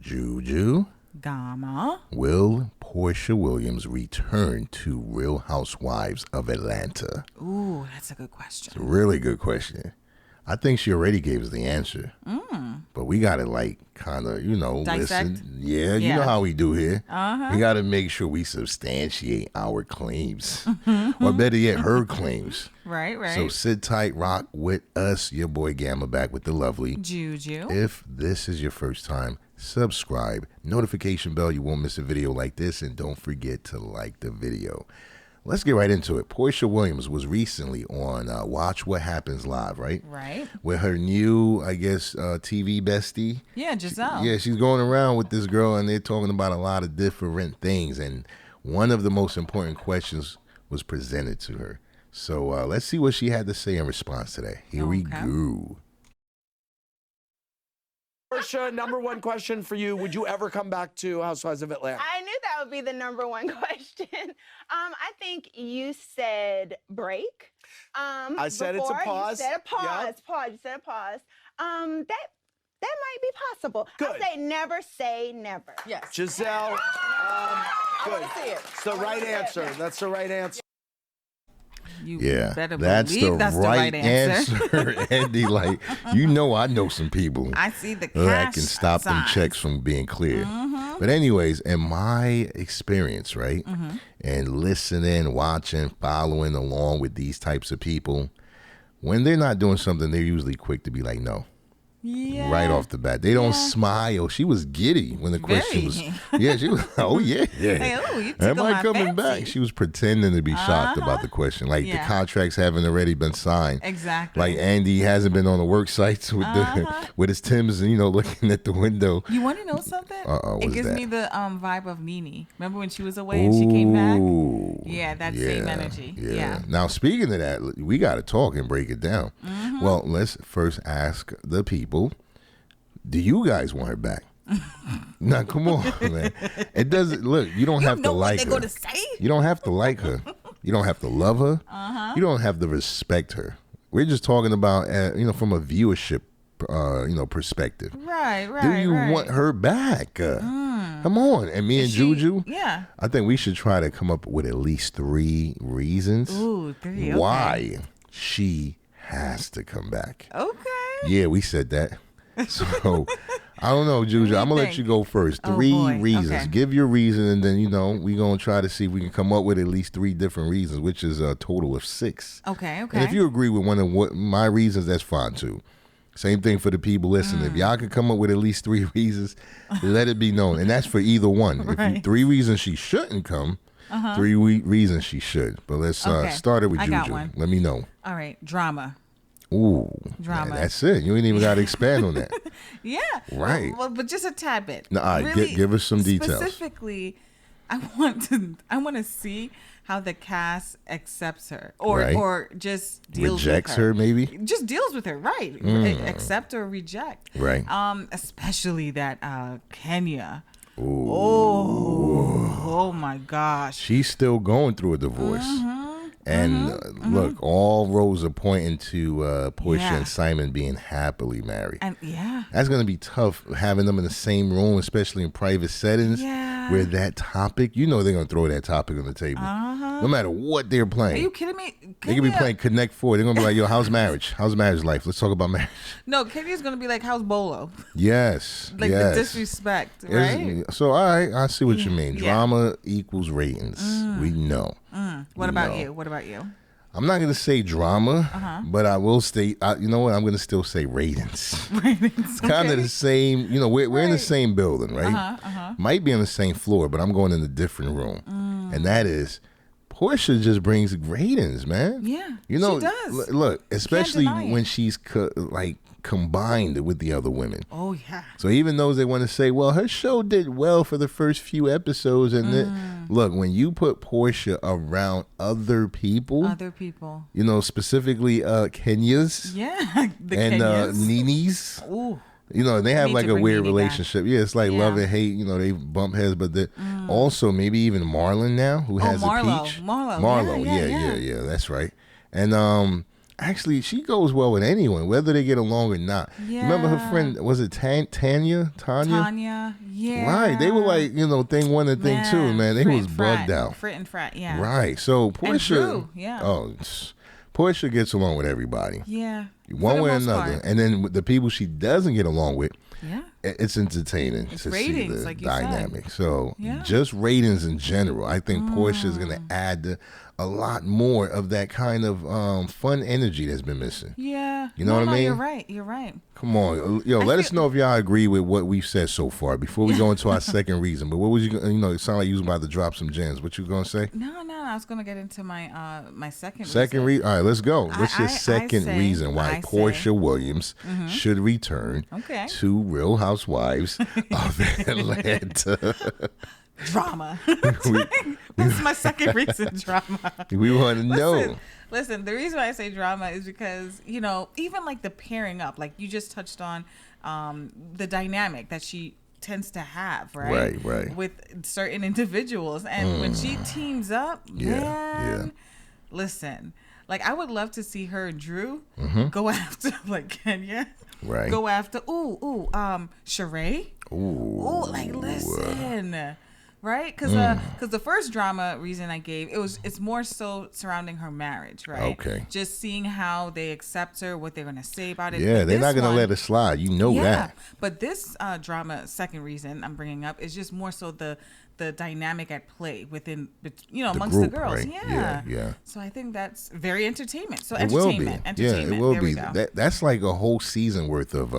Juju. Gamma. Will Porsha Williams return to Real Housewives of Atlanta? Ooh, that's a good question. It's a really good question. I think she already gave us the answer. But we got to kind of, Dissect? listen. Yeah, you know how we do here. We got to make sure we substantiate our claims. Or better yet, her claims. Right. So sit tight, rock with us. Your boy Gamma back with the lovely Juju. If this is your first time, subscribe, notification bell, you won't miss a video like this, and don't forget to like the video. Let's get right into it. Porsha Williams was recently on Watch What Happens Live, right? Right. With her new, I guess, TV bestie. Yeah, Giselle. She's going around with this girl, and they're talking about a lot of different things. And one of the most important questions was presented to her. So let's see what she had to say in response to that. Here we go. Porsha, number one question for you. Would you ever come back to Housewives of Atlanta? I knew that would be the number one question. I think you said break. I said it's a pause. You said a pause. Yep. Pause. You said a pause. That might be possible. Good. I say never. Yes. Giselle, good. I want to see it. It's the right answer. That's the right answer. You that's better believe the right answer. Andy, I know some people I see the cash that can stop them signs. checks from being cleared. But anyways, in my experience, right, and listening, watching, following along with these types of people, when they're not doing something, they're usually quick to be like, no. Yeah. Right off the bat. They don't smile. She was giddy when the question was. Yeah, she was, oh, yeah. Hey, oh, you Am I my coming fancy. back? She was pretending to be shocked about the question. Like the contracts haven't already been signed. Exactly. Like Andy hasn't been on the work sites with with his Timbs and, looking at the window. You want to know something? What's it gives that? me the vibe of Nene. Remember when she was away and she came back? Yeah, that same energy. Yeah. Now, speaking of that, we got to talk and break it down. Well, let's first ask the people. Do you guys want her back? Now, come on, man. It doesn't look. You don't have to like her. What they're going to say? You don't have to like her. You don't have to love her. You don't have to respect her. We're just talking about, from a viewership, perspective. Right. Do you want her back? Come on. And me and Juju, I think we should try to come up with at least 3 reasons why she has to come back. Okay. Yeah, we said that. So, I don't know, Juju. I'm going to let you go first. 3 reasons. Okay. Give your reason, and then, we're going to try to see if we can come up with at least 3 different reasons, which is a total of 6. Okay. And if you agree with one of my reasons, that's fine, too. Same thing for the people listening. If y'all can come up with at least 3 reasons, let it be known. And that's for either one. Right. If 3 reasons she shouldn't come, 3 reasons she should. But let's start it with Juju. Got one. Let me know. All right. Drama. Ooh, Drama. Man, that's it. You ain't even got to expand on that. Yeah. Right. Well, but just a tad bit. No, all right, really, give us some details. Specifically, I want to see how the cast accepts her or just deals Rejects with her. her, maybe? Just deals with her, right. Accept or reject. Right. Especially that Kenya. Ooh. Oh my gosh. She's still going through a divorce. And look, all roads are pointing to Porsha and Simon being happily married. And that's going to be tough having them in the same room, especially in private settings where that topic, they're going to throw that topic on the table. No matter what they're playing. Are you kidding me? They could be playing Connect 4. They're going to be like, yo, how's marriage? How's marriage life? Let's talk about marriage. No, Kenya's going to be like, how's Bolo? Yes. The disrespect, right? So, all right, I see what you mean. Drama equals ratings. We know. What about you? What about you? I'm not going to say drama, but I will state, you know what? I'm going to still say ratings. It's kind of the same, we're in the same building, right? Might be on the same floor, but I'm going in a different room. And that is, Porsha just brings ratings, man. Yeah, she does. Look, especially when she's combined with the other women. Oh, yeah. So even those that want to say, well, her show did well for the first few episodes. And then, look, when you put Porsha around other people, specifically Kenya's and Nene's. Ooh. They have like a weird relationship. Back. Yeah, it's like love and hate. They bump heads, but also maybe even Marlon now, who has a peach. Marlo. Yeah, that's right. And actually, she goes well with anyone, whether they get along or not. Yeah. Remember her friend, was it Tanya? Tanya, yeah. Right. They were like, thing one and thing two, man. They was bugged out. Frit and frat, yeah. Right. So Porsha, Drew, yeah. Porsha gets along with everybody. Yeah. One way or another. Part. And then with the people she doesn't get along with, yeah, it's entertaining to ratings, see the like dynamic. said. So just ratings in general, I think Porsha is going to add a lot more of that kind of fun energy that's been missing. Yeah. You know what I mean? You're right. Come on. Let us know if y'all agree with what we've said so far before we go into our second reason. But what was you, it sounded like you was about to drop some gems. What you going to say? No, I was going to get into my my second reason. All right, let's go. What's your second reason why Porsha Williams should return to Real Housewives of Atlanta? Drama. That's my second reason, drama. We want to know. Listen, the reason why I say drama is because, even like the pairing up, like you just touched on the dynamic that she tends to have, right? Right. With certain individuals. And when she teams up, man, listen, like I would love to see her and Drew go after like Kenya. Right. Go after, Sheree. Ooh, like listen. Right, because the first drama reason I gave it's more so surrounding her marriage, right? Okay. Just seeing how they accept her, what they're gonna say about it. Yeah, they're not gonna let it slide. You know that. But this drama, second reason I'm bringing up is just more so the dynamic at play within amongst the girls. Right? Yeah. So I think that's very entertainment. So it will be. Yeah, it will be. That's like a whole season worth of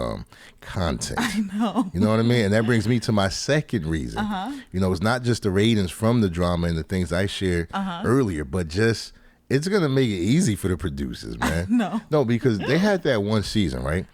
content. I know. You know what I mean? And that brings me to my second reason. It's not just the ratings from the drama and the things I shared earlier, but just it's gonna make it easy for the producers, man. No, because they had that one season, right?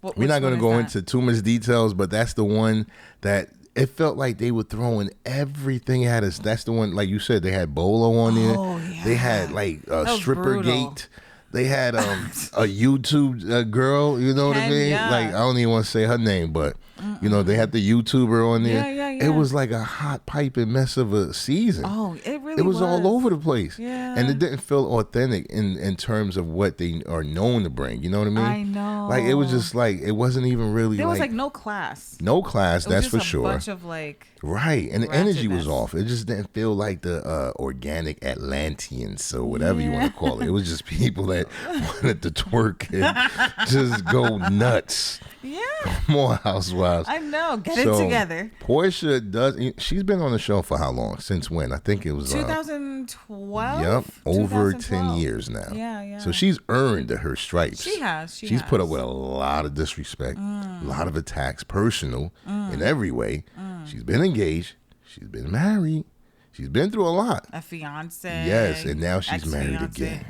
We're not gonna go into too much details, but that's the one that. It felt like they were throwing everything at us. That's the one, like you said, they had Bolo on there. Yeah. They had like a stripper gate. They had a YouTube girl, you know what I mean? Like, I don't even want to say her name, but, they had the YouTuber on there. Yeah. It was like a hot piping mess of a season. Oh, it really was. It was all over the place. Yeah. And it didn't feel authentic in terms of what they are known to bring. You know what I mean? I know. Like, it was just like, it wasn't even really there was like no class. No class, that's for sure. It was just a bunch of like... Right, and the energy was off. It just didn't feel like the organic Atlanteans or whatever you want to call it. It was just people that wanted to twerk and just go nuts. Yeah. Come on, Housewives. I know. Get it together. Porsha she's been on the show for how long? Since when? I think it was 2012. Yep, over 10 years now. Yeah. So she's earned her stripes. She has. She's put up with a lot of disrespect, a lot of attacks, personal in every way. She's been engaged. She's been married. She's been through a lot. A fiance. Yes, and now she's married again.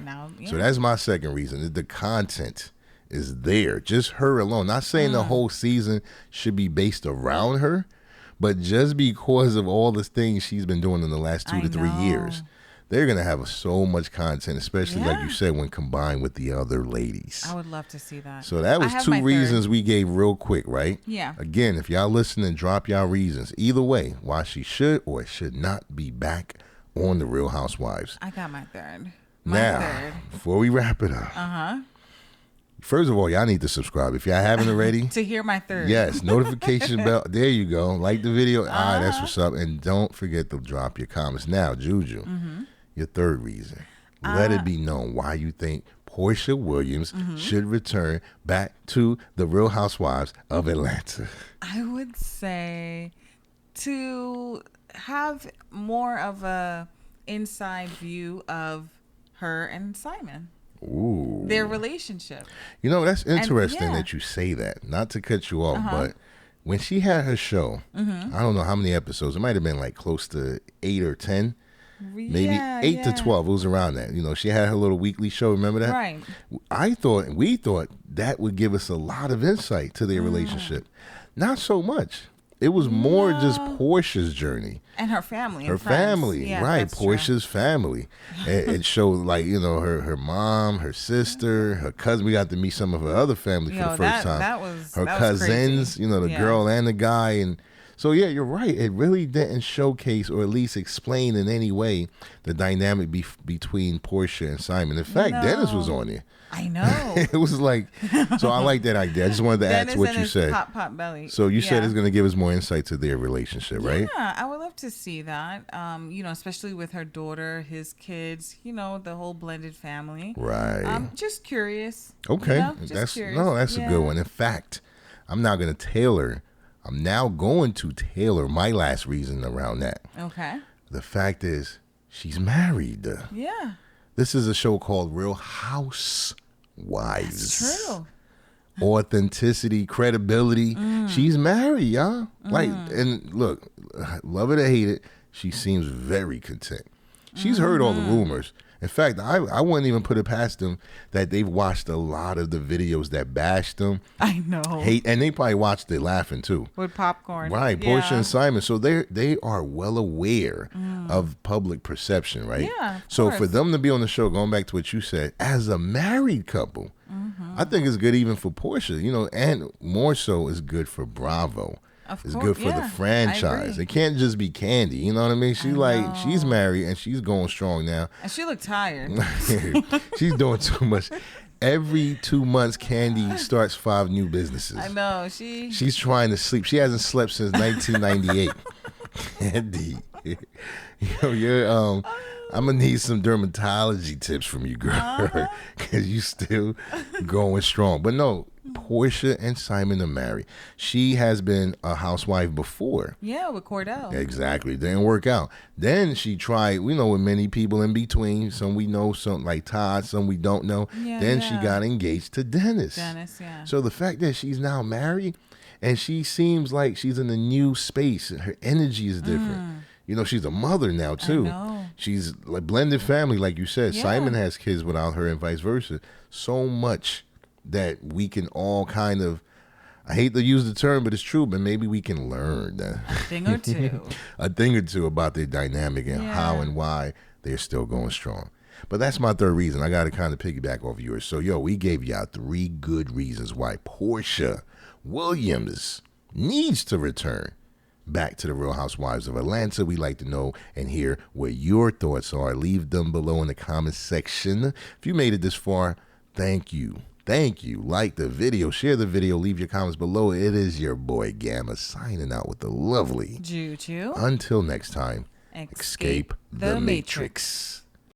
So that's my second reason. The content is there. Just her alone. Not saying the whole season should be based around her, but just because of all the things she's been doing in the last 2 to 3 years, they're going to have so much content, especially like you said, when combined with the other ladies. I would love to see that. So that was 2 reasons we gave real quick, right? Yeah. Again, if y'all listening, drop y'all reasons. Either way, why she should or should not be back on The Real Housewives. I got my third. Before we wrap it up. First of all, y'all need to subscribe if y'all haven't already. To hear my third. Yes, notification bell. There you go. Like the video. All right, that's what's up. And don't forget to drop your comments. Now, Juju, your third reason. Let it be known why you think Porsha Williams should return back to The Real Housewives of Atlanta. I would say to have more of a inside view of her and Simon. Ooh. Their relationship. That's interesting that you say that. Not to cut you off, but when she had her show, I don't know how many episodes. It might have been like close to 8 or 10. Maybe 8 to 12. It was around that. She had her little weekly show. Remember that? Right. We thought that would give us a lot of insight to their relationship. Not so much. It was more just Porsha's journey. And her family. Her family, right. Porsha's family. It showed like, her mom, her sister, her cousin. We got to meet some of her other family for the first time. That was her that cousins, was crazy. The girl and the guy. And So yeah, you're right. It really didn't showcase or at least explain in any way the dynamic between Porsha and Simon. In fact, Dennis was on there. I know. It was like, so I like that idea. I just wanted to add to what you said. Pop belly. So you said it's going to give us more insight to their relationship, right? Yeah, I would love to see that. You know, especially with her daughter, his kids, you know, the whole blended family. Right. Just curious. Okay. You know, just curious. That's a good one. In fact, I'm now going to tailor my last reason around that. Okay. The fact is, she's married. Yeah. This is a show called Real Housewives. That's true. Authenticity, credibility. She's married, y'all. Like, and look, love it or hate it, she seems very content. She's heard all the rumors. In fact, I wouldn't even put it past them that they've watched a lot of the videos that bashed them. I know. And they probably watched it laughing too. With popcorn. Right, Porsha and Simon. So they are well aware of public perception, right? Yeah. So for them to be on the show, going back to what you said, as a married couple, I think it's good even for Porsha, you know, and more so is good for Bravo. It's good for the franchise. It can't just be Candy. You know what I mean? She's married and she's going strong now. And she looked tired. She's doing too much. Every 2 months, Candy starts 5 new businesses. I know. She's trying to sleep. She hasn't slept since 1998. Candy, I'm gonna need some dermatology tips from you, girl, because you still going strong. But no, Porsha and Simon are married. She has been a housewife before. Yeah, with Cordell. Exactly. Didn't work out. Then she tried, we know, with many people in between. Some we know, some like Todd, some we don't know. Then she got engaged to Dennis. So the fact that she's now married and she seems like she's in a new space and her energy is different. You know, she's a mother now, too. I know. She's like blended family, like you said. Yeah. Simon has kids without her and vice versa. So much that we can all kind of, I hate to use the term, but it's true, but maybe we can learn a thing or two. A thing or two about their dynamic and how and why they're still going strong. But that's my third reason. I got to kind of piggyback off yours. So, we gave y'all 3 good reasons why Porsha Williams needs to return back to the Real Housewives of Atlanta. We like to know and hear what your thoughts are. Leave them below in the comment section. If you made it this far, thank you. Thank you. Like the video, share the video, leave your comments below. It is your boy Gamma signing out with the lovely Juju. Until next time, escape the Matrix.